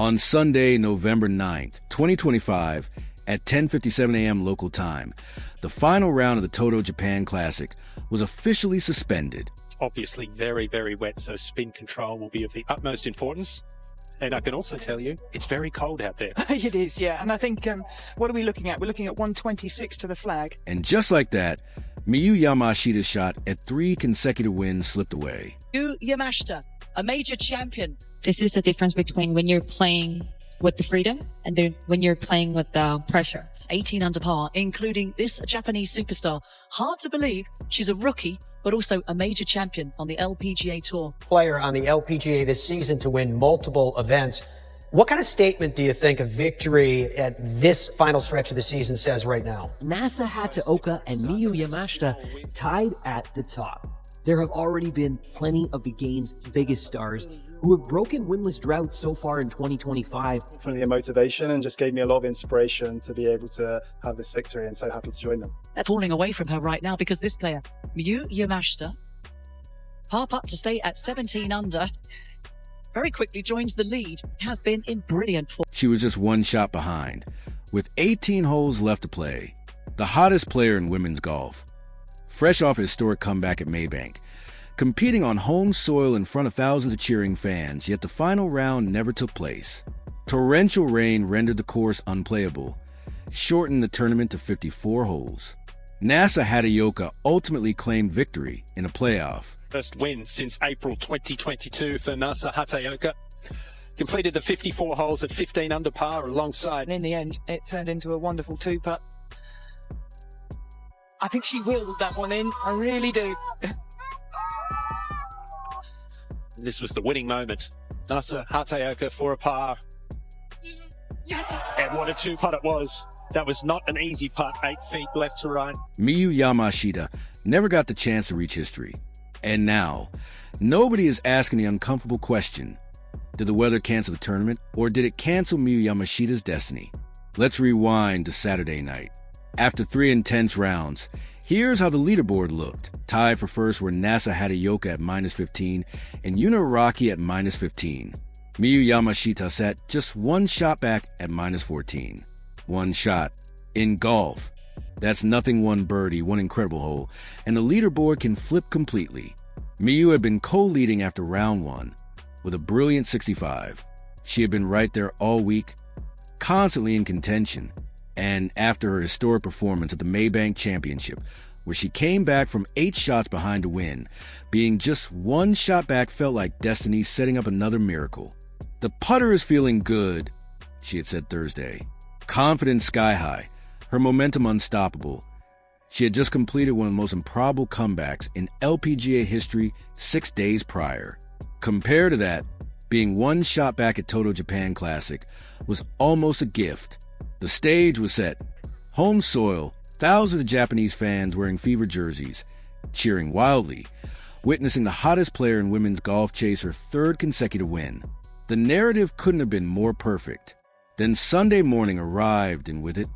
On Sunday, November 9th, 2025, at 10:57 a.m. local time, the final round of the Toto Japan Classic was officially suspended. It's obviously very, very wet, so spin control will be of the utmost importance. And I can also tell you, it's very cold out there. It is, yeah. And I think, what are we looking at? We're looking at 126 to the flag. And just like that, Miyu Yamashita's shot at 3 consecutive wins slipped away. Miyu Yamashita, a major champion. This is the difference between when you're playing with the freedom and then when you're playing with the pressure. 18 under par, including this Japanese superstar. Hard to believe she's a rookie, but also a major champion on the LPGA Tour. Player on the LPGA this season to win multiple events. What kind of statement do you think a victory at this final stretch of the season says right now? Nasa Hataoka and Miyu Yamashita tied at the top. There have already been plenty of the game's biggest stars who have broken winless droughts so far in 2025. Definitely a motivation and just gave me a lot of inspiration to be able to have this victory, and so happy to join them. They're falling away from her right now because this player, Miyu Yamashita, par putt to stay at 17 under, very quickly joins the lead. Has been in brilliant form. She was just 1 shot behind, with 18 holes left to play. The hottest player in women's golf. Fresh off a historic comeback at Maybank, competing on home soil in front of thousands of cheering fans, yet the final round never took place. Torrential rain rendered the course unplayable, shortened the tournament to 54 holes. Nasa Hataoka ultimately claimed victory in a playoff. First win since April 2022 for Nasa Hataoka. Completed the 54 holes at 15 under par alongside. And in the end, it turned into a wonderful 2-putt. I think she willed that one in. I really do. This was the winning moment. Nasa Hataoka for a par. And what a 2-putt it was. That was not an easy putt, 8 feet left to right. Miyu Yamashita never got the chance to reach history. And now, nobody is asking the uncomfortable question. Did the weather cancel the tournament, or did it cancel Miyu Yamashita's destiny? Let's rewind to Saturday night. After 3 intense rounds, here's how the leaderboard looked. Tied for first were Nasa Hataoka at -15 and Yuna Araki at -15. Miyu Yamashita sat just 1 shot back at -14. 1 shot. In golf, that's nothing, 1 birdie, 1 incredible hole, and the leaderboard can flip completely. Miyu had been co-leading after round 1 with a brilliant 65. She had been right there all week, constantly in contention. And after her historic performance at the Maybank Championship, where she came back from 8 shots behind to win, being just 1 shot back felt like destiny setting up another miracle. The putter is feeling good, she had said Thursday. Confidence sky high, her momentum unstoppable. She had just completed one of the most improbable comebacks in LPGA history 6 days prior. Compared to that, being 1 shot back at Toto Japan Classic was almost a gift. The stage was set. Home soil, thousands of Japanese fans wearing fever jerseys, cheering wildly, witnessing the hottest player in women's golf chase her 3rd consecutive win. The narrative couldn't have been more perfect. Then Sunday morning arrived, and with it,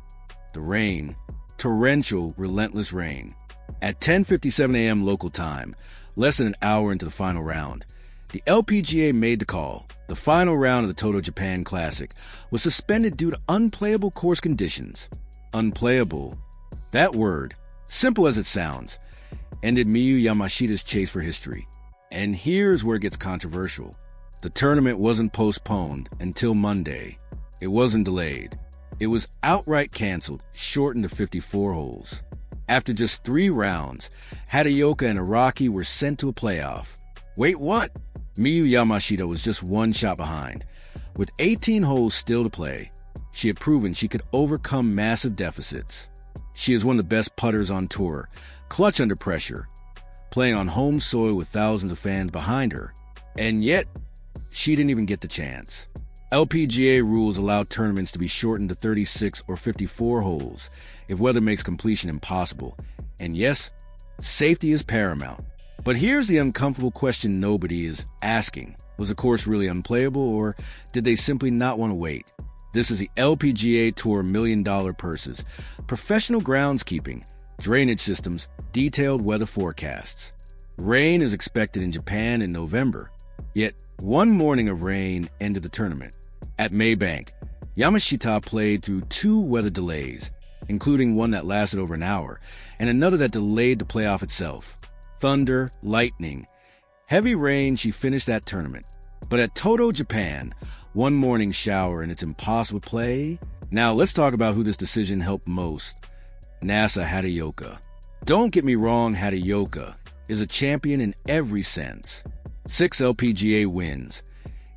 the rain. Torrential, relentless rain. At 10:57 a.m. local time, less than an hour into the final round, the LPGA made the call. The final round of the Toto Japan Classic was suspended due to unplayable course conditions. Unplayable. That word, simple as it sounds, ended Miyu Yamashita's chase for history. And here's where it gets controversial. The tournament wasn't postponed until Monday. It wasn't delayed. It was outright canceled, shortened to 54 holes. After just 3 rounds, Hataoka and Araki were sent to a playoff. Wait, what? Miyu Yamashita was just 1 shot behind. With 18 holes still to play, she had proven she could overcome massive deficits. She is one of the best putters on tour, clutch under pressure, playing on home soil with thousands of fans behind her. And yet, she didn't even get the chance. LPGA rules allow tournaments to be shortened to 36 or 54 holes if weather makes completion impossible. And yes, safety is paramount. But here's the uncomfortable question nobody is asking. Was the course really unplayable, or did they simply not want to wait? This is the LPGA Tour $1 million purses, professional groundskeeping, drainage systems, detailed weather forecasts. Rain is expected in Japan in November, yet 1 morning of rain ended the tournament. At Maybank, Yamashita played through 2 weather delays, including one that lasted over an hour, and another that delayed the playoff itself. Thunder, lightning, heavy rain, she finished that tournament. But at Toto, Japan, one morning shower and it's impossible to play. Now let's talk about who this decision helped most. Nasa Hataoka. Don't get me wrong, Hataoka is a champion in every sense. 6 LPGA wins,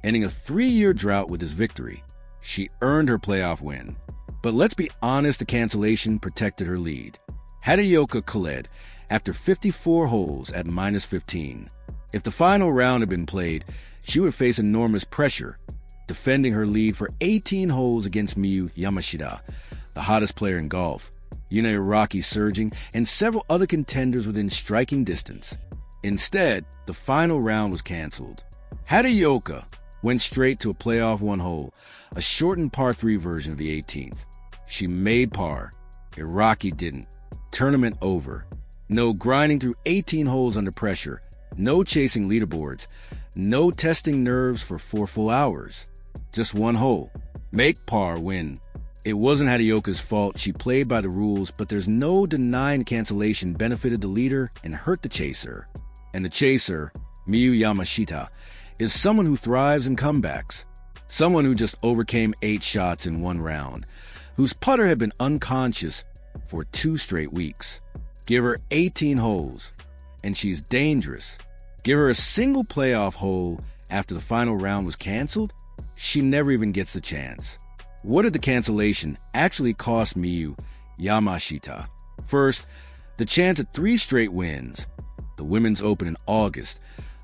ending a 3-year drought with his victory. She earned her playoff win. But let's be honest, the cancellation protected her lead. Hataoka colled after 54 holes at -15. If the final round had been played, she would face enormous pressure, defending her lead for 18 holes against Miyu Yamashita, the hottest player in golf, Yuna Iraqi surging, and several other contenders within striking distance. Instead, the final round was canceled. Hataoka went straight to a playoff 1 hole, a shortened par 3 version of the 18th. She made par. Iraqi didn't. Tournament over. No grinding through 18 holes under pressure. No chasing leaderboards. No testing nerves for 4 full hours. Just 1 hole. Make par, win. It wasn't Hataoka's fault. She played by the rules, but there's no denying cancellation benefited the leader and hurt the chaser. And the chaser, Miyu Yamashita, is someone who thrives in comebacks. Someone who just overcame 8 shots in 1 round, whose putter had been unconscious for 2 straight weeks. Give her 18 holes, and she's dangerous. Give her a single playoff hole after the final round was canceled, she never even gets the chance. What did the cancellation actually cost Miyu Yamashita? First, the chance at 3 straight wins. The Women's Open in August,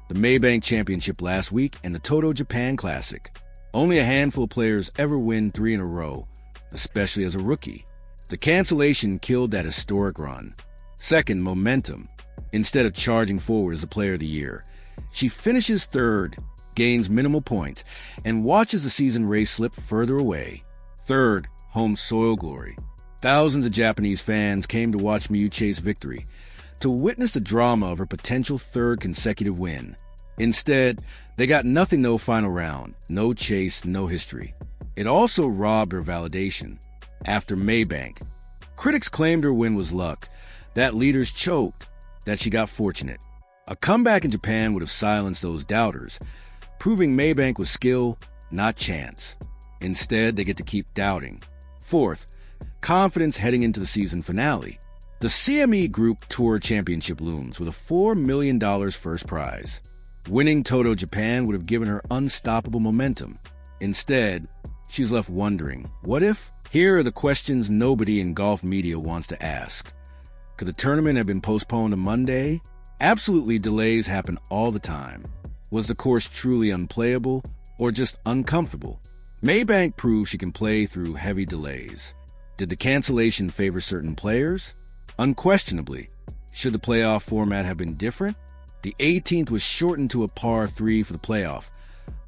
the Maybank Championship last week, and the Toto Japan Classic. Only a handful of players ever win 3 in a row, especially as a rookie. The cancellation killed that historic run. Second, momentum. Instead of charging forward as a player of the year, she finishes 3rd, gains minimal points, and watches the season race slip further away. Third, home soil glory. Thousands of Japanese fans came to watch Miyu chase victory, to witness the drama of her potential 3rd consecutive win. Instead, they got nothing, no final round, no chase, no history. It also robbed her validation. After Maybank, critics claimed her win was luck, that leaders choked, that she got fortunate. A comeback in Japan would have silenced those doubters, proving Maybank was skill, not chance. Instead, they get to keep doubting. Fourth, confidence heading into the season finale. The CME Group Tour Championship looms with a $4 million first prize. Winning Toto Japan would have given her unstoppable momentum. Instead, she's left wondering, what if? Here are the questions nobody in golf media wants to ask. Could the tournament have been postponed to Monday? Absolutely, delays happen all the time. Was the course truly unplayable or just uncomfortable? Maybank proved she can play through heavy delays. Did the cancellation favor certain players? Unquestionably. Should the playoff format have been different? The 18th was shortened to a par 3 for the playoff.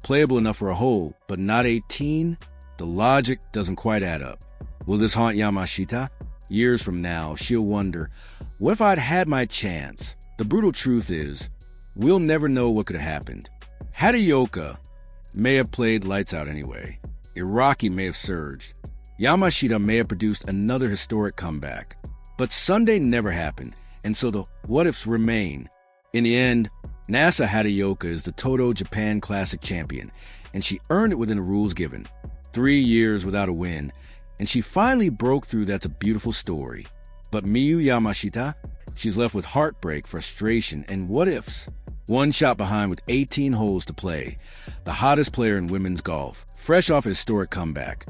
Playable enough for a hole, but not 18? The logic doesn't quite add up. Will this haunt Yamashita? Years from now, she'll wonder, what if I'd had my chance? The brutal truth is, we'll never know what could have happened. Hataoka may have played lights out anyway. Iraqi may have surged. Yamashita may have produced another historic comeback. But Sunday never happened, and so the what-ifs remain. In the end, Nasa Hataoka is the Toto Japan Classic champion, and she earned it within the rules given. 3 years without a win, and she finally broke through. That's a beautiful story. But Miyu Yamashita, she's left with heartbreak, frustration, and what-ifs. 1 shot behind with 18 holes to play. The hottest player in women's golf, fresh off a historic comeback.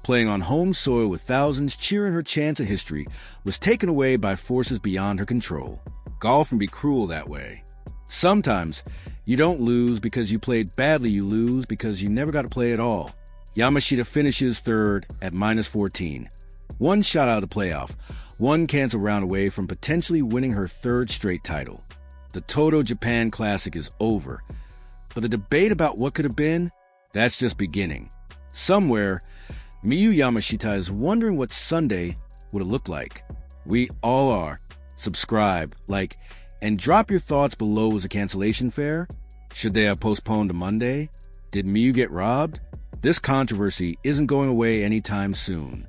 Playing on home soil with thousands cheering her chance at history, was taken away by forces beyond her control. Golf can be cruel that way. Sometimes, you don't lose because you played badly, you lose because you never got to play at all. Yamashita finishes 3rd at -14. 1 shot out of the playoff, 1 cancel round away from potentially winning her 3rd straight title. The Toto Japan Classic is over, but the debate about what could have been, that's just beginning. Somewhere, Miyu Yamashita is wondering what Sunday would have looked like. We all are. Subscribe, like, and drop your thoughts below. Was a cancellation fair? Should they have postponed to Monday? Did Miyu get robbed? This controversy isn't going away anytime soon.